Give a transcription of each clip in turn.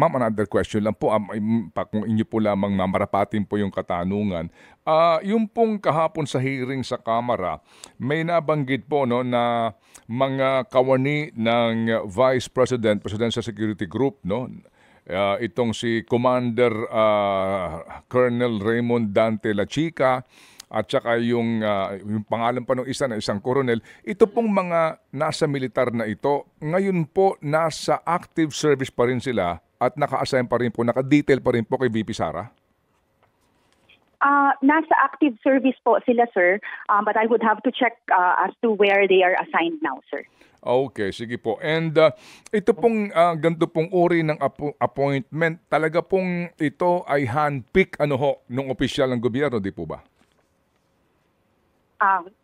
ma'am, another question lang po, kung inyo po lamang mamarapatin po yung katanungan. Yung pong kahapon sa hearing sa Kamara, may nabanggit po no, na mga kawani ng Vice President, Presidential Security Group, no, itong si Commander Colonel Raymond Dante La Chica, at saka yung pangalan pa ng isa na isang koronel, ito pong mga nasa militar na ito, ngayon po nasa active service pa rin sila at naka-assign pa rin po, naka-detail pa rin po kay VP Sara? Nasa active service po sila, sir, but I would have to check as to where they are assigned now, sir. Okay, sige po. And ito pong ganito pong uri ng appointment, talaga pong ito ay handpick nung opisyal ng gobyerno, di po ba?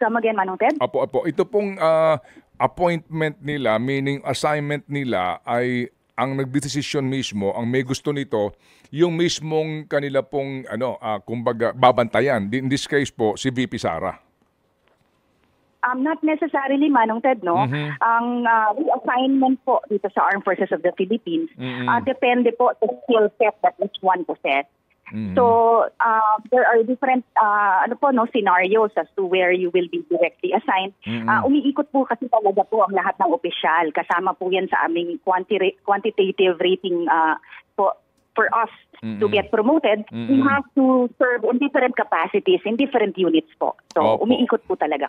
Come again, Manong Ted? Apo. Ito pong appointment nila, meaning assignment nila, ay ang nagdesisyon mismo, ang may gusto nito, yung mismong kanila pong, kumbaga, babantayan. In this case po, si VP Sara. Not necessarily, Manong Ted, no? Ang reassignment po dito sa Armed Forces of the Philippines, depende po sa skill set that each one possess. So there are different scenarios as to where you will be directly assigned. Umiikot po kasi talaga po ang lahat ng opisyal. Kasama po yan sa aming quantitative rating for us to get promoted. We have to serve in different capacities, in different units po. So umiikot po talaga.